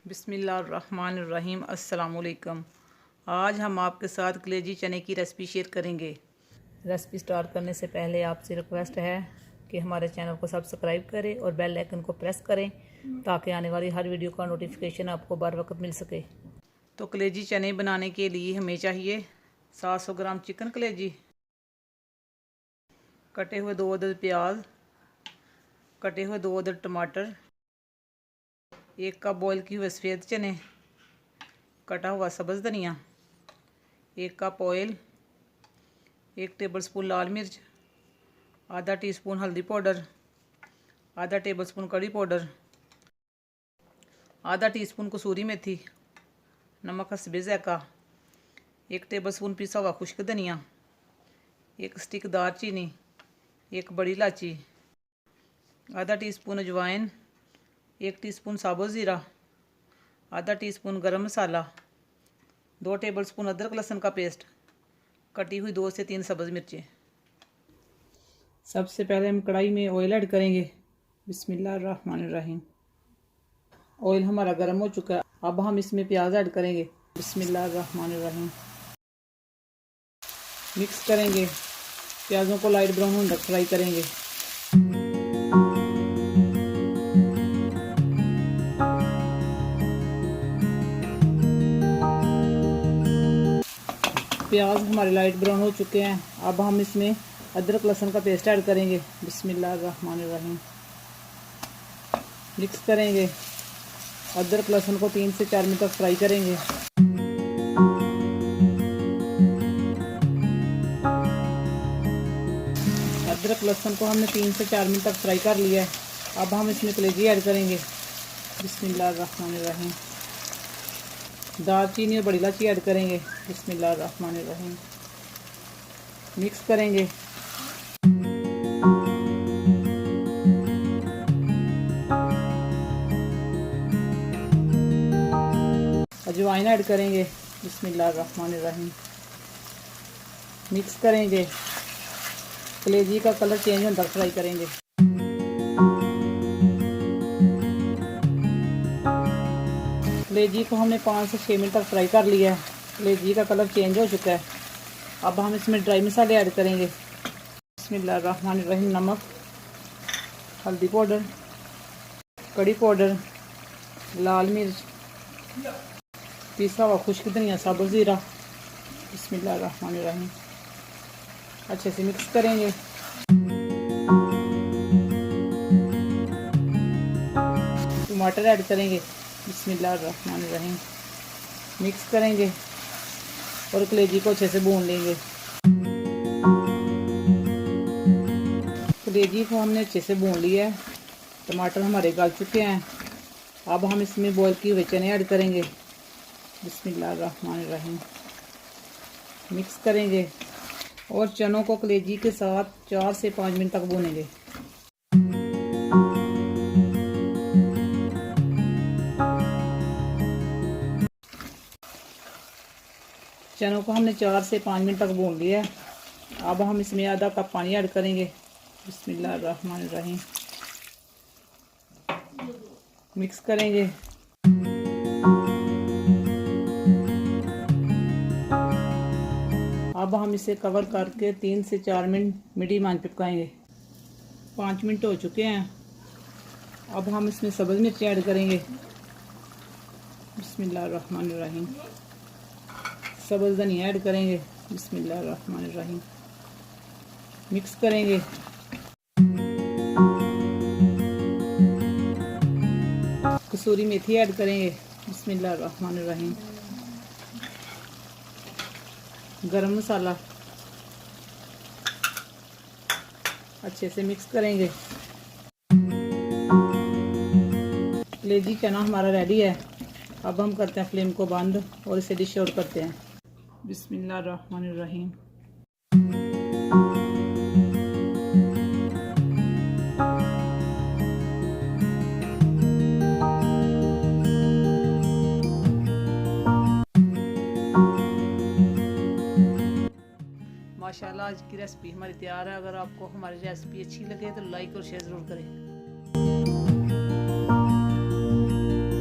बिस्मिल्लाहिर्रहमानिर्रहीम। अस्सलामुअलैकुम। आज हम आपके साथ कलेजी चने की रेसिपी शेयर करेंगे। रेसिपी स्टार्ट करने से पहले आपसे रिक्वेस्ट है कि हमारे चैनल को सब्सक्राइब करें और बेल आइकन को प्रेस करें ताकि आने वाली हर वीडियो का नोटिफिकेशन आपको बर वक्त मिल सके। तो कलेजी चने बनाने के लिए हमें चाहिए 700 ग्राम चिकन कलेजी, कटे हुए 2 अदद प्याज, कटे हुए 2 अदद टमाटर, 1 कप बॉयल किए हुए सफ़ेद चने, कटा हुआ सब्ज़ धनिया, 1 कप ऑयल, 1 टेबलस्पून लाल मिर्च, आधा टीस्पून हल्दी पाउडर, आधा टेबलस्पून कड़ी पाउडर, आधा टीस्पून कसूरी मेथी, नमक हस्बे ज़ायक़ा, 1 टेबलस्पून पिसा हुआ खुश्क धनिया, 1 स्टिक दालचीनी, 1 बड़ी इलायची, आधा टीस्पून अजवाइन, 1 टीस्पून साबुत ज़ीरा, आधा टीस्पून गरम मसाला, 2 टेबलस्पून अदरक लहसुन का पेस्ट, कटी हुई 2 से 3 सब्ज़ मिर्चें। सबसे पहले हम कढ़ाई में ऑयल ऐड करेंगे। बिस्मिल्लाहिर्रहमानिर्रहीम। ऑयल हमारा गर्म हो चुका है। अब हम इसमें प्याज ऐड करेंगे। बिस्मिल्लाहिर्रहमानिर्रहीम। मिक्स करेंगे। प्याज़ों को लाइट ब्राउन होने तक फ्राई करेंगे। प्याज हमारे लाइट ब्राउन हो चुके हैं। अब हम इसमें अदरक लहसुन का पेस्ट ऐड करेंगे। बिस्मिल्लाहिर्रहमानिर्रहीम। मिक्स करेंगे। अदरक लहसुन को 3 से 4 मिनट तक फ्राई करेंगे। अदरक लहसुन को हमने 3 से 4 मिनट तक फ्राई कर लिया है। अब हम इसमें कलेजी ऐड करेंगे। बिस्मिल्लाहिर्रहमानिर्रहीम। दालचीनी और बड़ी इलायची ऐड करेंगे। बिस्मिल्लाहिर्रहमानिर्रहीम। मिक्स करेंगे। अजवाइन ऐड करेंगे। बिस्मिल्लाहिर्रहमानिर्रहीम। मिक्स करेंगे। कलेजी का कलर चेंज होने तक फ्राई करेंगे। कलेजी को हमने 5 से 6 मिनट तक फ्राई कर लिया है। कलेजी का कलर चेंज हो चुका है। अब हम इसमें ड्राई मसाले ऐड करेंगे। बिस्मिल्लाहिर्रहमानिर्रहीम। नमक, हल्दी पाउडर, कड़ी पाउडर, लाल मिर्च, पिसा हुआ खुश्क धनिया, साबुत ज़ीरा। बिस्मिल्लाहिर्रहमानिर्रहीम। अच्छे से मिक्स करेंगे। टमाटर ऐड करेंगे। बिस्मिल्लाहिर्रहमानिर्रहीम। मिक्स करेंगे और कलेजी को अच्छे से भून लेंगे। कलेजी को हमने अच्छे से भून लिया है। टमाटर हमारे गल चुके हैं। अब हम इसमें बॉयल किए हुए चने ऐड करेंगे। बिस्मिल्लाहिर्रहमानिर्रहीम। मिक्स करेंगे और चनों को कलेजी के साथ 4 से 5 मिनट तक भूनेंगे। चनों को हमने 4 से 5 मिनट तक भून लिया है। अब हम इसमें आधा कप पानी ऐड करेंगे। बिस्मिल्लाहिर्रहमानिर्रहीम। मिक्स करेंगे। अब हम इसे कवर करके 3 से 4 मिनट मीडियम आंच पे पकाएंगे। 5 मिनट हो चुके हैं। अब हम इसमें सब्ज़ मिर्च ऐड करेंगे। बिस्मिल्लाहिर्रहमानिर्रहीम। सब्ज़ धनिया ऐड करेंगे। बिस्मिल्लाहिर्रहमानिर्रहीम। मिक्स करेंगे। कसूरी मेथी ऐड करेंगे। बिस्मिल्लाहिर्रहमानिर्रहीम। गरम मसाला, अच्छे से मिक्स करेंगे। कलेजी चना हमारा रेडी है। अब हम करते हैं फ्लेम को बंद और इसे डिश आउट करते हैं। बिस्मिल्लाहिर्रहमानिर्रहीम। माशाल्लाह आज की रेसिपी हमारी तैयार है। अगर आपको हमारी रेसिपी अच्छी लगे तो लाइक और शेयर ज़रूर करें।